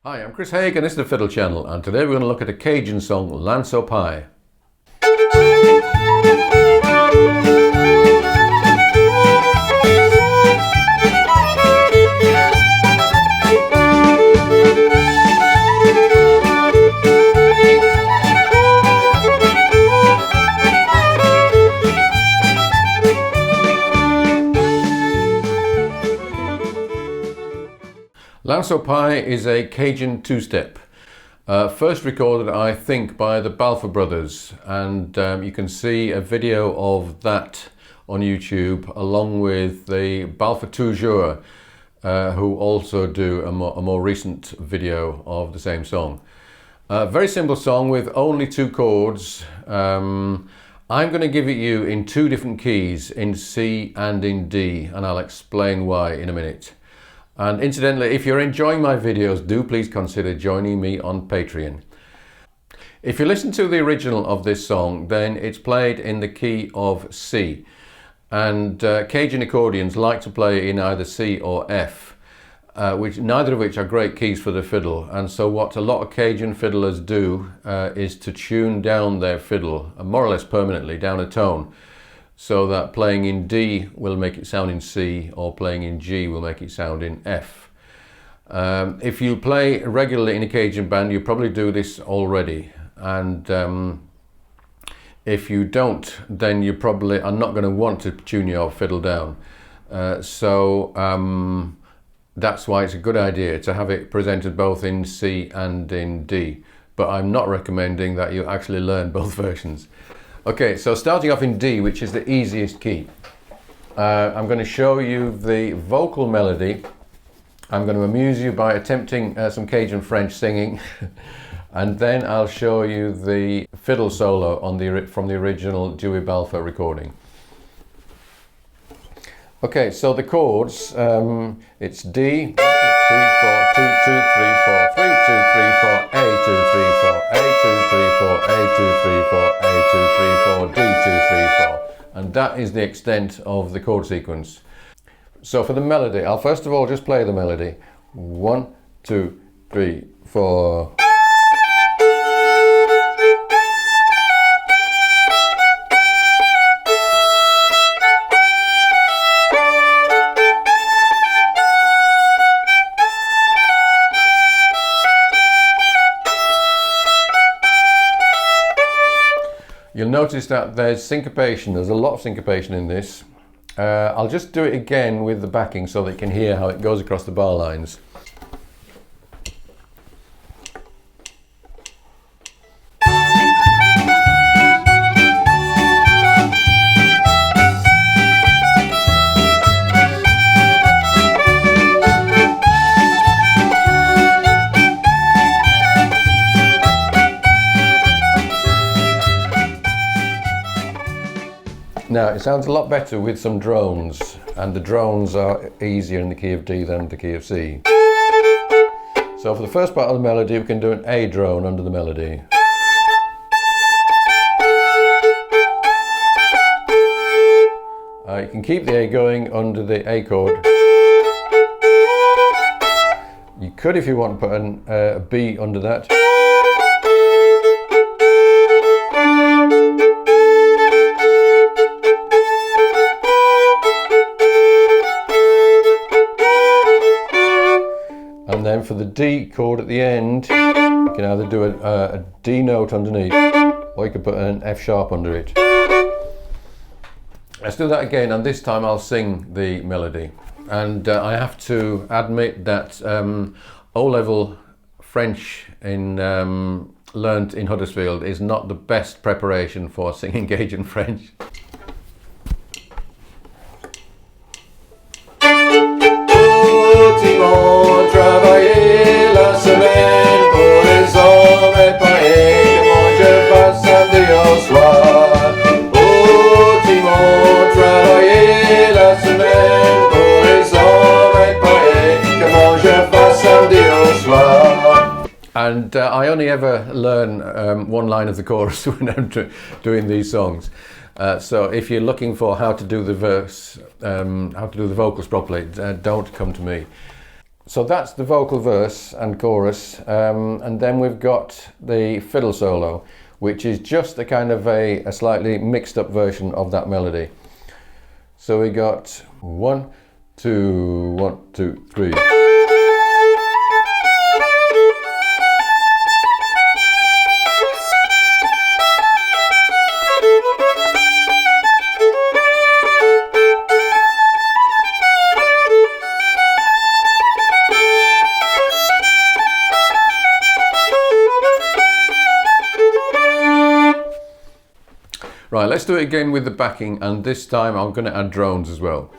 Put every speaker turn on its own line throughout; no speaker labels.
Hi, I'm Chris Haigh and this is the Fiddle channel, and today we're going to look at a Cajun song, Lanso Pie. Lanso Pie is a Cajun two-step, first recorded I think by the Balfour brothers, and you can see a video of that on YouTube along with the Balfour Toujours, who also do a more recent video of the same song. Very simple song with only two chords. I'm going to give it you in two different keys, in C and in D, and I'll explain why in a minute. And incidentally, if you're enjoying my videos, do please consider joining me on Patreon. If you listen to the original of this song, then it's played in the key of C. And Cajun accordions like to play in either C or F, neither of which are great keys for the fiddle. And so what a lot of Cajun fiddlers do is to tune down their fiddle, more or less permanently, down a tone, so that playing in D will make it sound in C, or playing in G will make it sound in F. If you play regularly in a Cajun band, you probably do this already, and if you don't, then you probably are not going to want to tune your fiddle down. So that's why it's a good idea to have it presented both in C and in D, but I'm not recommending that you actually learn both versions. Okay, so starting off in D, which is the easiest key, I'm going to show you the vocal melody. I'm going to amuse you by attempting some Cajun French singing, and then I'll show you the fiddle solo from the original Dewey Balfour recording. Okay, so the chords, it's D, 3, 4, 2, 2, 3, 4, 3, 2, 3, 4, A, 2, 3, 4, A, 2, 3, 4, A, 2, 3, 4, A, 2, 3, 4, D, 2, 3, 4. And that is the extent of the chord sequence. So for the melody, I'll first of all just play the melody. 1, 2, 3, 4. You'll notice that there's syncopation, there's a lot of syncopation in this. I'll just do it again with the backing so that you can hear how it goes across the bar lines. Now, it sounds a lot better with some drones, and the drones are easier in the key of D than the key of C. So for the first part of the melody, we can do an A drone under the melody. You can keep the A going under the A chord. You could, if you want, put a B under that. And then for the D chord at the end, you can either do a D note underneath, or you can put an F sharp under it. Let's do that again, and this time I'll sing the melody. And I have to admit that O-level French learnt in Huddersfield is not the best preparation for singing Cajun French. And I only ever learn one line of the chorus when I'm doing these songs. So if you're looking for how to do the verse, how to do the vocals properly, don't come to me. So that's the vocal verse and chorus, and then we've got the fiddle solo, which is just a kind of a slightly mixed up version of that melody. So we got 1, 2, 1, 2, 3. Right, let's do it again with the backing, and this time I'm going to add drones as well.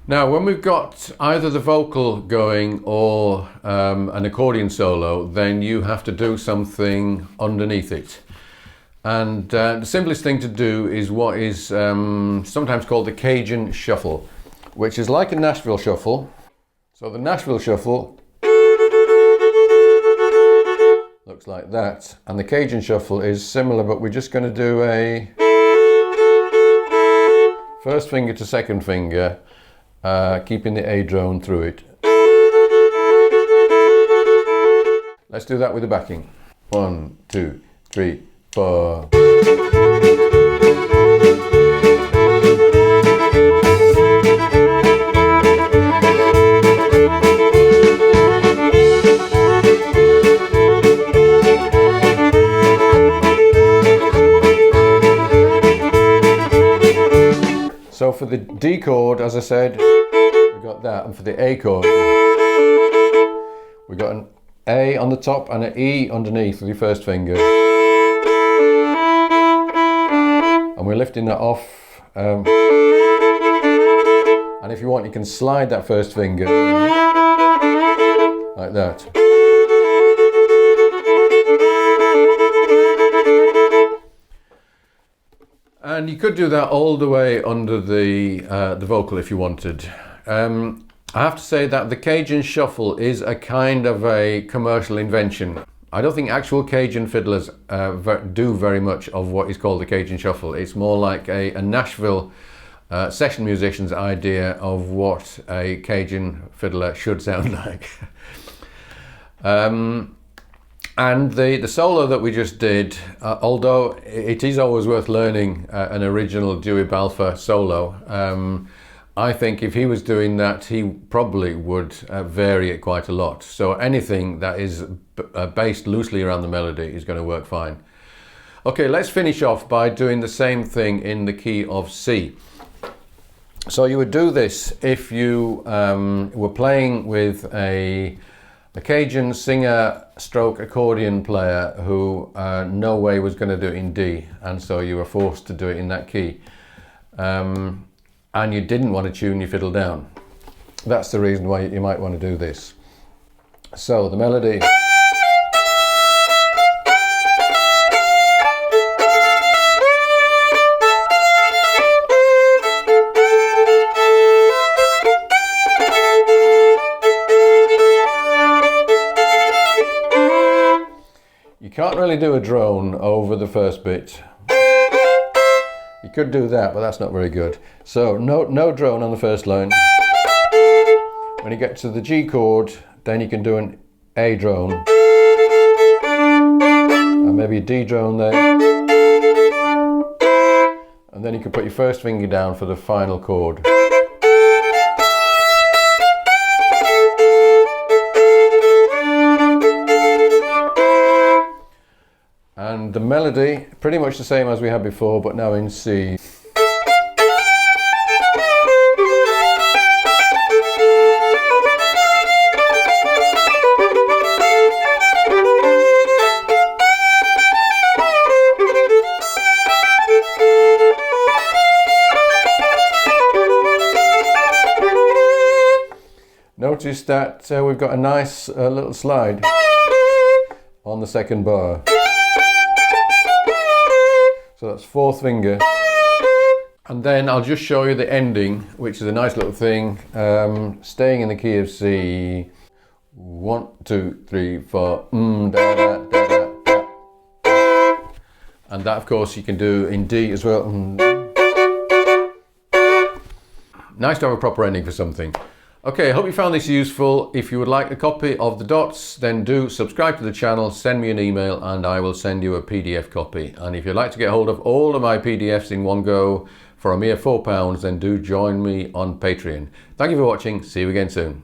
Now, when we've got either the vocal going or an accordion solo, then you have to do something underneath it. And the simplest thing to do is what is sometimes called the Cajun shuffle, which is like a Nashville shuffle. So the Nashville shuffle looks like that, and the Cajun shuffle is similar, but we're just going to do a first finger to second finger, keeping the A drone through it. Let's do that with the backing. 1, 2, 3, 4. So for the D chord, as I said, we got that, and for the A chord, we got an A on the top and an E underneath with your first finger, and we're lifting that off. And if you want, you can slide that first finger like that. And you could do that all the way under the vocal if you wanted. I have to say that the Cajun shuffle is a kind of a commercial invention. I don't think actual Cajun fiddlers do very much of what is called the Cajun shuffle. It's more like a Nashville session musician's idea of what a Cajun fiddler should sound like. And the solo that we just did, although it is always worth learning an original Dewey Balfour solo, I think if he was doing that, he probably would vary it quite a lot. So anything that is based loosely around the melody is going to work fine. Okay, let's finish off by doing the same thing in the key of C. So you would do this if you were playing with a Cajun singer stroke accordion player who no way was going to do it in D, and so you were forced to do it in that key, and you didn't want to tune your fiddle down. That's the reason why you might want to do this. So the melody. You can't really do a drone over the first bit. You could do that, but that's not very good. So no drone on the first line. When you get to the G chord, then you can do an A drone. And maybe a D drone there. And then you can put your first finger down for the final chord. And the melody, pretty much the same as we had before, but now in C. Notice that we've got a nice little slide. on the second bar. So that's fourth finger. And then I'll just show you the ending, which is a nice little thing. Staying in the key of C. 1, 2, 3, 4. Da, da, da, da, da. And that, of course, you can do in D as well. Nice to have a proper ending for something. Okay, I hope you found this useful. If you would like a copy of the dots, then do subscribe to the channel, send me an email, and I will send you a PDF copy. And if you'd like to get hold of all of my PDFs in one go for a mere £4, then do join me on Patreon. Thank you for watching. See you again soon.